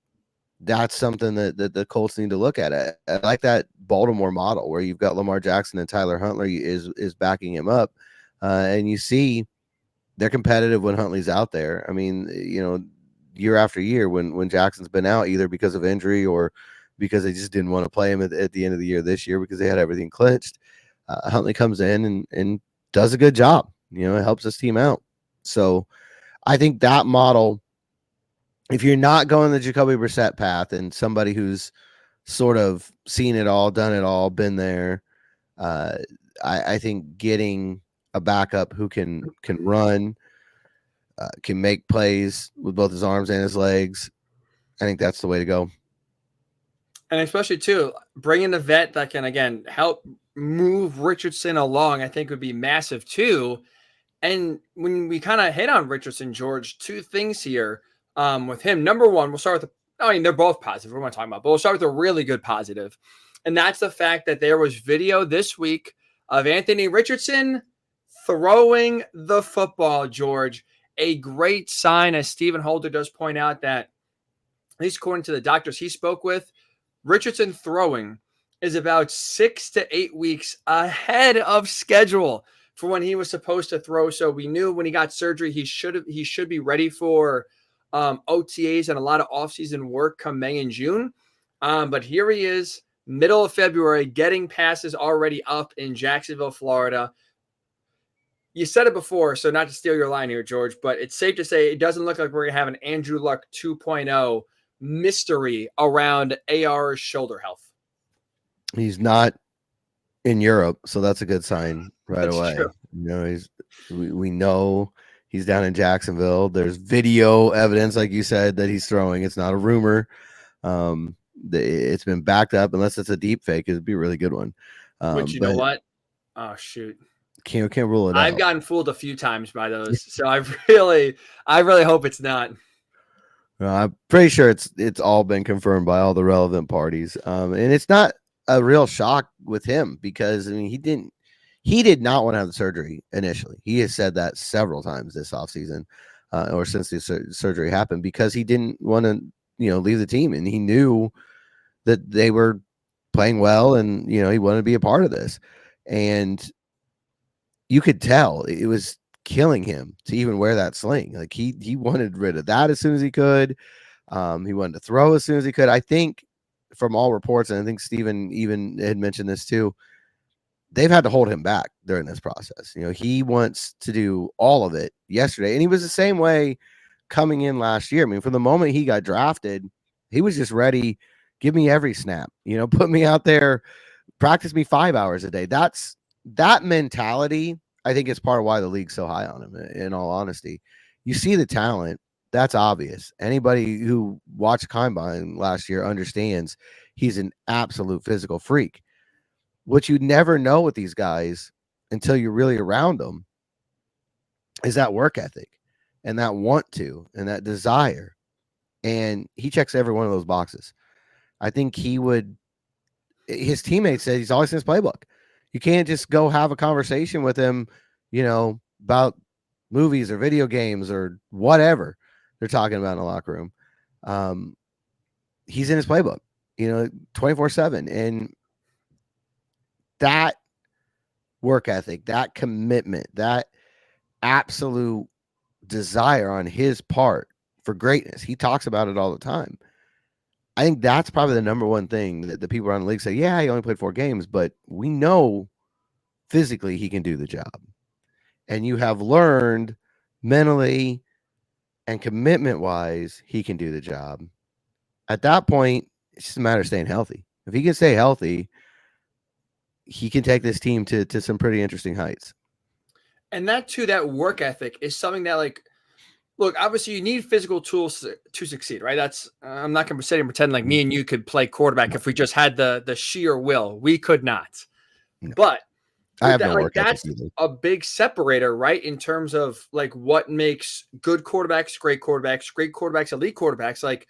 that's something that the Colts need to look at. I like that Baltimore model where you've got Lamar Jackson and Tyler Huntley is backing him up. And you see they're competitive when Huntley's out there. I mean, year after year when Jackson's been out, either because of injury or because they just didn't want to play him at the end of the year this year because they had everything clinched. Huntley comes in and does a good job. It helps his team out. So I think that model, if you're not going the Jacoby Brissett path and somebody who's sort of seen it all, done it all, been there, I think getting a backup who can run, can make plays with both his arms and his legs, I think that's the way to go. And especially too, bringing a vet that can again help move Richardson along, I think would be massive too. And when we kind of hit on Richardson, George, 2 things here with him. Number one, we'll start with they're both positive. What am I talking about? But we'll start with a really good positive. And that's the fact that there was video this week of Anthony Richardson throwing the football, George. A great sign, as Stephen Holder does point out, that at least according to the doctors he spoke with, Richardson throwing is about 6 to 8 weeks ahead of schedule for when he was supposed to throw. So we knew when he got surgery, he should be ready for OTAs and a lot of offseason work come May and June. But here he is, middle of February, getting passes already up in Jacksonville, Florida. You said it before, so not to steal your line here, George, but it's safe to say it doesn't look like we're going to have an Andrew Luck 2.0 mystery around AR's shoulder health. He's not in Europe, so that's a good sign right That's away. true. We know he's down in Jacksonville. There's video evidence, like you said, that he's throwing. It's not a rumor. It's been backed up. Unless it's a deep fake, it'd be a really good one. Which, you know what? Oh, shoot. Can't rule it out. I've gotten fooled a few times by those, so I really hope it's not. I'm pretty sure it's all been confirmed by all the relevant parties. And it's not a real shock with him because, I mean, he did not want to have the surgery initially. He has said that several times this offseason. or since the surgery happened, because he didn't want to, leave the team, and he knew that they were playing well, and he wanted to be a part of this, and you could tell it was killing him to even wear that sling. Like he wanted rid of that as soon as he could. He wanted to throw as soon as he could. I think from all reports, and I think Steven even had mentioned this too, they've had to hold him back during this process. He wants to do all of it yesterday. And he was the same way coming in last year. I mean, from the moment he got drafted, he was just ready. Give me every snap, put me out there, practice me 5 hours a day. That mentality, I think, is part of why the league's so high on him, in all honesty. You see the talent. That's obvious. Anybody who watched Combine last year understands he's an absolute physical freak. What you never know with these guys until you're really around them is that work ethic and that want to and that desire. And he checks every one of those boxes. I think his teammates said he's always in his playbook. You can't just go have a conversation with him, about movies or video games or whatever they're talking about in the locker room. He's in his playbook, 24/7. And that work ethic, that commitment, that absolute desire on his part for greatness, he talks about it all the time. I think that's probably the number one thing that the people around the league say, yeah, he only played 4 games, but we know physically he can do the job. And you have learned mentally and commitment wise, he can do the job. At that point, it's just a matter of staying healthy. If he can stay healthy, he can take this team to some pretty interesting heights. And that work ethic is something that, like, look, obviously you need physical tools to succeed, right? That's I'm not going to sit and pretend like me and you could play quarterback if we just had the sheer will. We could not. No. But I have that, no like, work that's ethic either. a big separator, right? In terms of like what makes good quarterbacks, great quarterbacks, elite quarterbacks. Like,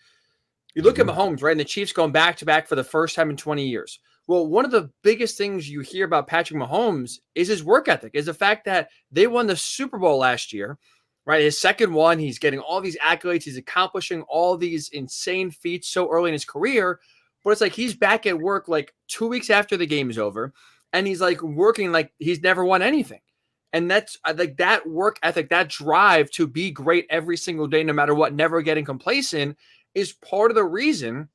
you look at Mahomes, right? And the Chiefs going back to back for the first time in 20 years. Well, one of the biggest things you hear about Patrick Mahomes is his work ethic, is the fact that they won the Super Bowl last year, right? His second one, he's getting all these accolades. He's accomplishing all these insane feats so early in his career. But it's like he's back at work like 2 weeks after the game is over, and he's like working like he's never won anything. And that's like that work ethic, that drive to be great every single day, no matter what, never getting complacent, is part of the reason,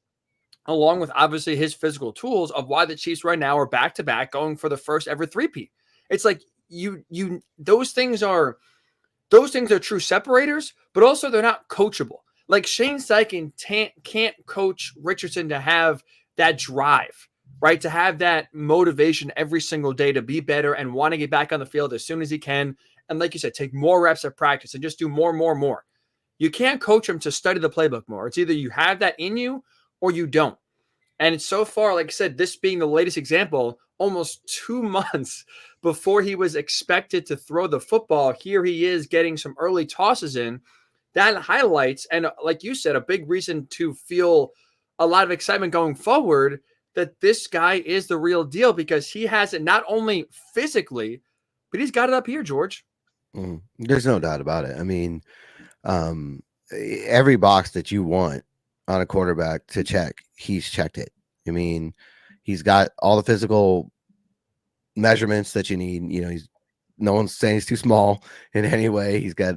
along with obviously his physical tools, of why the Chiefs right now are back to back going for the first ever three-peat. It's like those things are true separators, but also they're not coachable. Like, Shane Steichen can't coach Richardson to have that drive, right? To have that motivation every single day to be better and want to get back on the field as soon as he can. And like you said, take more reps at practice and just do more. You can't coach him to study the playbook more. It's either you have that in you or you don't. And it's so far, like I said, this being the latest example, almost 2 months before he was expected to throw the football, here he is getting some early tosses in. That highlights, and like you said, a big reason to feel a lot of excitement going forward, that this guy is the real deal, because he has it not only physically, but he's got it up here, George. There's no doubt about it. I mean, every box that you want on a quarterback to check, he's checked it. I mean, he's got all the physical measurements that you need. No one's saying he's too small in any way. He's got,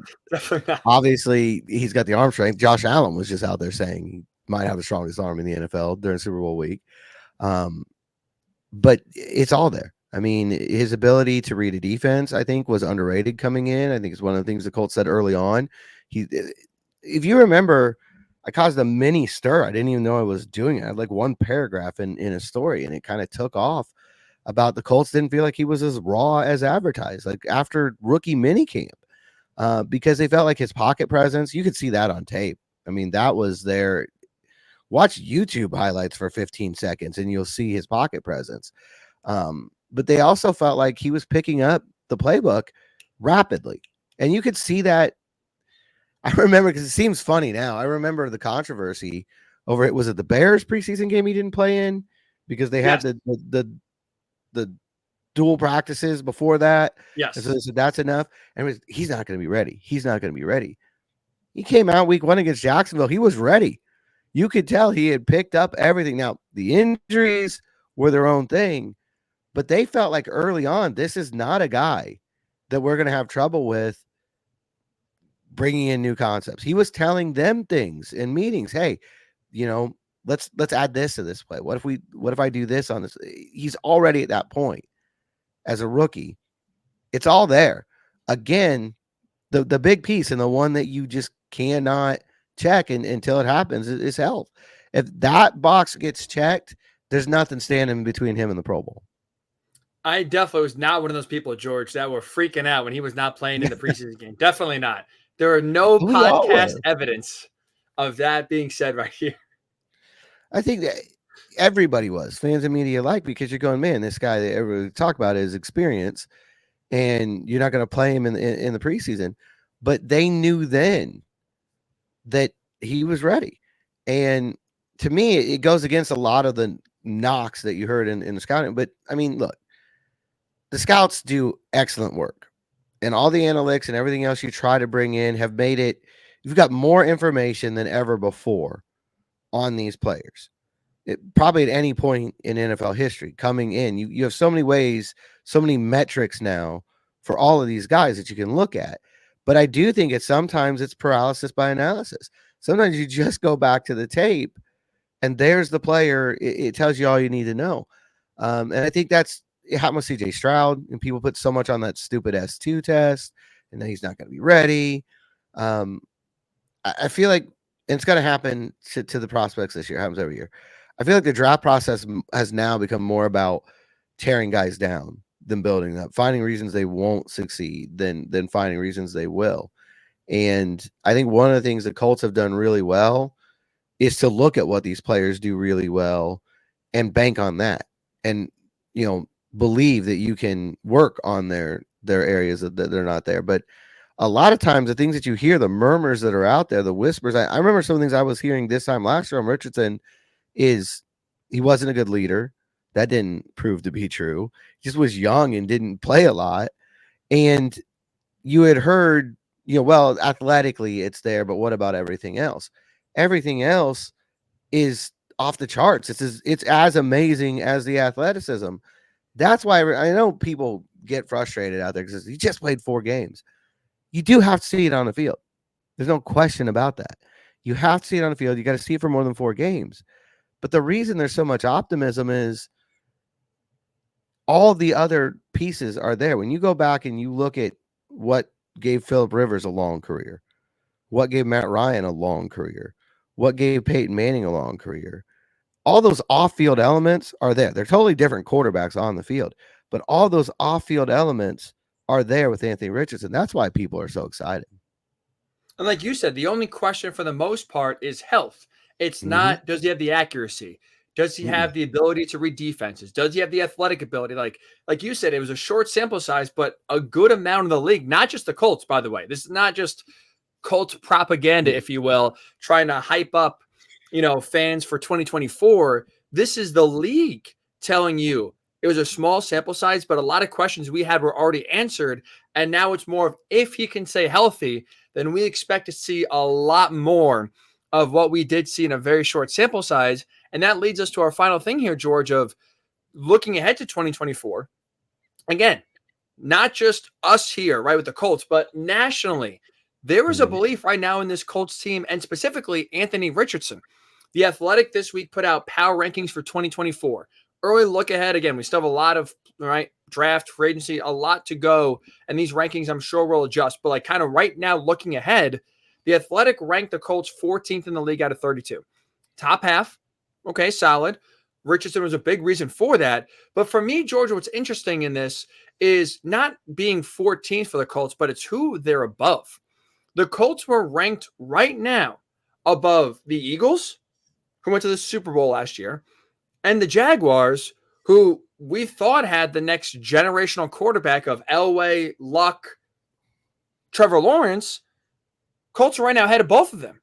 obviously, he's got the arm strength. Josh Allen was just out there saying he might have the strongest arm in the NFL during Super Bowl week. But it's all there. I mean, his ability to read a defense, I think, was underrated coming in. I think it's one of the things the Colts said early on. If you remember, I caused a mini stir. I didn't even know I was doing it. I had like one paragraph in a story, and it kind of took off about the Colts didn't feel like he was as raw as advertised, like after rookie minicamp, because they felt like his pocket presence, you could see that on tape. I mean, that was there. Watch YouTube highlights for 15 seconds and you'll see his pocket presence. But they also felt like he was picking up the playbook rapidly. And you could see that. I remember, because it seems funny now. I remember the controversy over it. Was it the Bears preseason game he didn't play in because they had the dual practices before that? Yes. And so they said that's enough. And he's not going to be ready. He's not going to be ready. He came out week 1 against Jacksonville. He was ready. You could tell he had picked up everything. Now, the injuries were their own thing, but they felt like early on, this is not a guy that we're going to have trouble with bringing in new concepts. He was telling them things in meetings. Hey, let's add this to this play. What if I do this on this? He's already at that point as a rookie. It's all there. Again, the big piece and the one that you just cannot check until it happens is health. If that box gets checked, there's nothing standing between him and the Pro Bowl. I definitely was not one of those people, George, that were freaking out when he was not playing in the preseason game. Definitely not. There are no podcast evidence of that being said right here. I think that everybody was, fans and media alike, because you're going, man, this guy that everybody talk about is experience, and you're not going to play him in the preseason. But they knew then that he was ready. And to me, it goes against a lot of the knocks that you heard in the scouting. But I mean, look, the scouts do excellent work, and all the analytics and everything else you try to bring in have made it, you've got more information than ever before on these players. Probably at any point in NFL history coming in, you have so many ways, so many metrics now for all of these guys that you can look at. But I do think sometimes it's paralysis by analysis. Sometimes you just go back to the tape and there's the player. It tells you all you need to know. And I think it happened with CJ Stroud, and people put so much on that stupid S2 test, and then he's not going to be ready. I feel like it's going to happen to the prospects this year. It happens every year. I feel like the draft process has now become more about tearing guys down than building up, finding reasons they won't succeed than finding reasons they will. And I think one of the things the Colts have done really well is to look at what these players do really well and bank on that, and believe that you can work on their areas that they're not there. But a lot of times the things that you hear, the murmurs that are out there, the whispers, I remember some things I was hearing this time last year on Richardson is he wasn't a good leader. That didn't prove to be true. He just was young and didn't play a lot. And you had heard, well, athletically it's there, but what about everything else? Everything else is off the charts. It's as amazing as the athleticism. That's why I know people get frustrated out there because he just played 4 games. You do have to see it on the field. There's no question about that. You have to see it on the field. You got to see it for more than 4 games. But the reason there's so much optimism is all the other pieces are there. When you go back and you look at what gave Phillip Rivers a long career, what gave Matt Ryan a long career, what gave Peyton Manning a long career, all those off-field elements are there. They're totally different quarterbacks on the field, but all those off-field elements are there with Anthony Richardson. That's why people are so excited. And like you said, the only question for the most part is health. It's not, does he have the accuracy? Does he have the ability to read defenses? Does he have the athletic ability? Like you said, it was a short sample size, but a good amount of the league, not just the Colts, by the way. This is not just Colts propaganda, if you will, trying to hype up, fans for 2024. This is the league telling you it was a small sample size, but a lot of questions we had were already answered. And now it's more of, if he can stay healthy, then we expect to see a lot more of what we did see in a very short sample size. And that leads us to our final thing here, George, of looking ahead to 2024. Again, not just us here, right, with the Colts, but nationally. There is a belief right now in this Colts team, and specifically Anthony Richardson. The Athletic this week put out power rankings for 2024. Early look ahead. Again, we still have a lot of draft, free agency, a lot to go. And these rankings, I'm sure, will adjust. But kind of right now, looking ahead, the Athletic ranked the Colts 14th in the league out of 32. Top half. Okay, solid. Richardson was a big reason for that. But for me, Georgia, what's interesting in this is not being 14th for the Colts, but it's who they're above. The Colts were ranked right now above the Eagles, who went to the Super Bowl last year, and the Jaguars, who we thought had the next generational quarterback of Elway, Luck, Trevor Lawrence. Colts are right now ahead of both of them.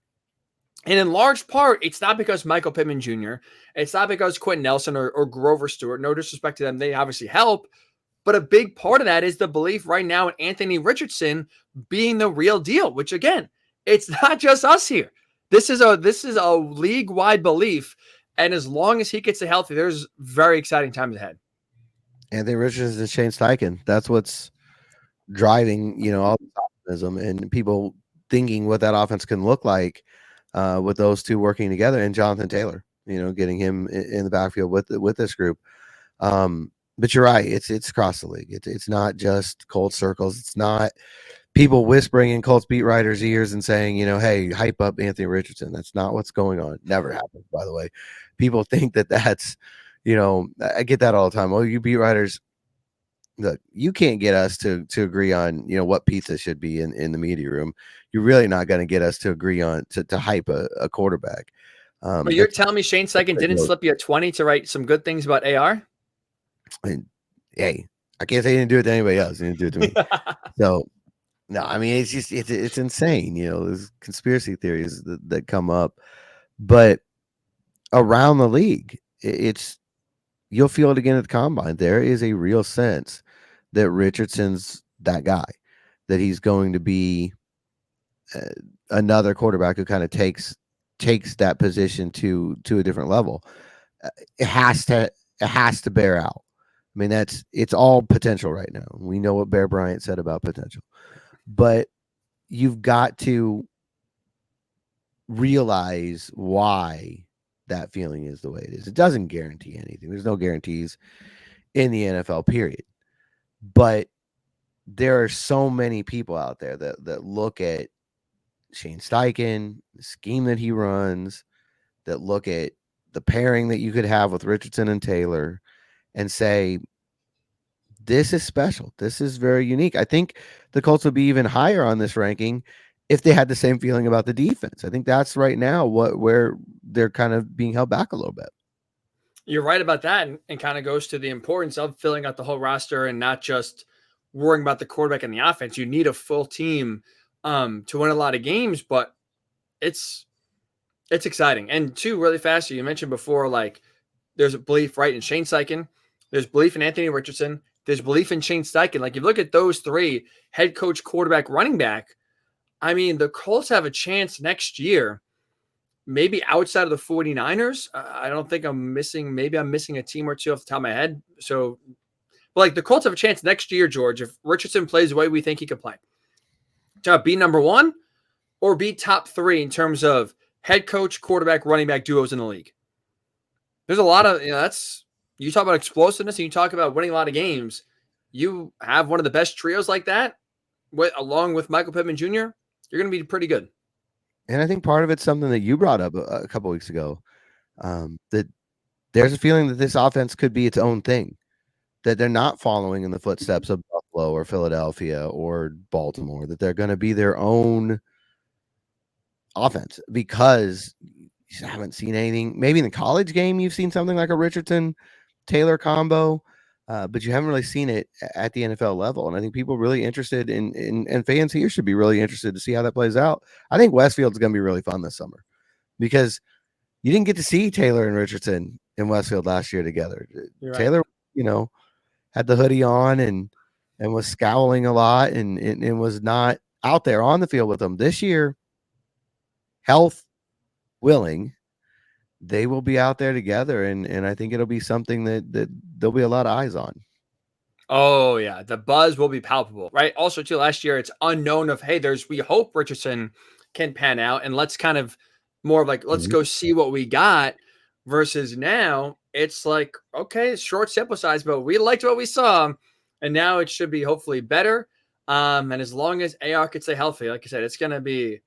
And in large part, it's not because Michael Pittman Jr., it's not because Quentin Nelson or Grover Stewart, no disrespect to them, they obviously help, but a big part of that is the belief right now in Anthony Richardson being the real deal, which again, it's not just us here. This is a league-wide belief. And as long as he gets healthy, there's very exciting times ahead. Anthony Richardson and Shane Steichen. That's what's driving, all this optimism and people thinking what that offense can look like with those two working together, and Jonathan Taylor, getting him in the backfield with this group. But you're right, it's across the league. It's not just Colts circles. It's not people whispering in Colts beat writers' ears and saying, hey, hype up Anthony Richardson. That's not what's going on. Never happens, by the way. People think that's, I get that all the time. Oh, you beat writers, look, you can't get us to agree on, what pizza should be in the media room. You're really not going to get us to agree on to hype a quarterback. But you're telling me Shane Steichen didn't slip you a 20 to write some good things about AR? Hey, I can't say he didn't do it to anybody else. He didn't do it to me. So, no, I mean, it's just it's insane. There's conspiracy theories that come up, but around the league, you'll feel it again at the combine. There is a real sense that Richardson's that guy, that he's going to be another quarterback who kind of takes that position to a different level. It has to bear out. I mean, it's all potential right now. We know what Bear Bryant said about potential, but you've got to realize why that feeling is the way it is. It doesn't guarantee anything. There's no guarantees in the NFL, period. But there are so many people out there that look at Shane Steichen, the scheme that he runs, that look at the pairing that you could have with Richardson and Taylor and say, this is special. This is very unique. I think the Colts would be even higher on this ranking if they had the same feeling about the defense. I think that's right now where they're kind of being held back a little bit. You're right about that, and kind of goes to the importance of filling out the whole roster and not just worrying about the quarterback and the offense. You need a full team to win a lot of games, but it's exciting. And two, really fast, you mentioned before, like there's a belief, right, in Shane Steichen. There's belief in Anthony Richardson. There's belief in Shane Steichen. Like, if you look at those three, head coach, quarterback, running back, I mean, the Colts have a chance next year, maybe outside of the 49ers. I don't think I'm missing. Maybe I'm missing a team or two off the top of my head. So, but like the Colts have a chance next year, George, if Richardson plays the way we think he could play, to be number one or be top three in terms of head coach, quarterback, running back duos in the league. There's a lot of, that's, you talk about explosiveness and you talk about winning a lot of games. You have one of the best trios like that, along with Michael Pittman Jr., you're going to be pretty good. And I think part of it's something that you brought up a couple weeks ago, that there's a feeling that this offense could be its own thing, that they're not following in the footsteps of Buffalo or Philadelphia or Baltimore, that they're going to be their own offense, because you haven't seen anything. Maybe in the college game, you've seen something like a Richardson Taylor combo, but you haven't really seen it at the NFL level. And I think people are really interested and fans here should be really interested to see how that plays out. I think Westfield's going to be really fun this summer, because you didn't get to see Taylor and Richardson in Westfield last year together. You're Taylor, right, had the hoodie on and was scowling a lot and was not out there on the field with them. This year, health willing, they will be out there together, and I think it'll be something that there'll be a lot of eyes on. Oh yeah, the buzz will be palpable, right? Also, too, last year it's unknown of, hey, we hope Richardson can pan out, and let's kind of more of like, let's go see what we got, versus now it's like, okay, short sample size, but we liked what we saw, and now it should be hopefully better. And as long as AR can stay healthy, like I said, it's going to be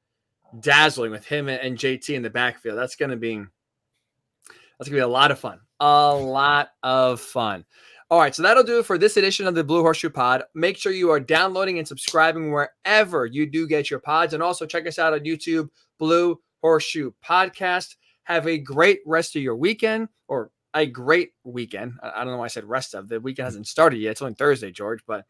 dazzling with him and JT in the backfield. That's going to be a lot of fun. A lot of fun. All right, so that'll do it for this edition of the Blue Horseshoe Pod. Make sure you are downloading and subscribing wherever you do get your pods. And also check us out on YouTube, Blue Horseshoe Podcast. Have a great rest of your weekend, or a great weekend. I don't know why I said rest of. The weekend hasn't started yet. It's only Thursday, George. But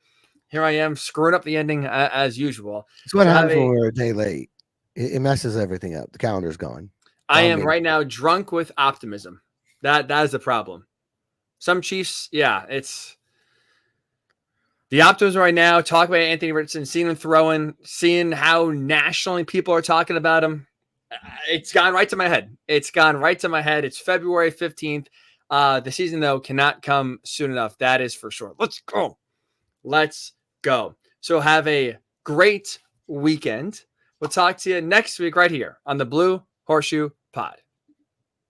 here I am screwing up the ending as usual. It's what happens when we're a day late. It messes everything up. The calendar's gone. I am right now drunk with optimism. That is the problem. Some Chiefs, yeah, it's The optimism right now, talk about Anthony Richardson, seeing him throwing, seeing how nationally people are talking about him. It's gone right to my head. It's gone right to my head. It's February 15th. The season, though, cannot come soon enough. That is for sure. Let's go. Let's go. So have a great weekend. We'll talk to you next week right here on the Blue Horseshoe Pod.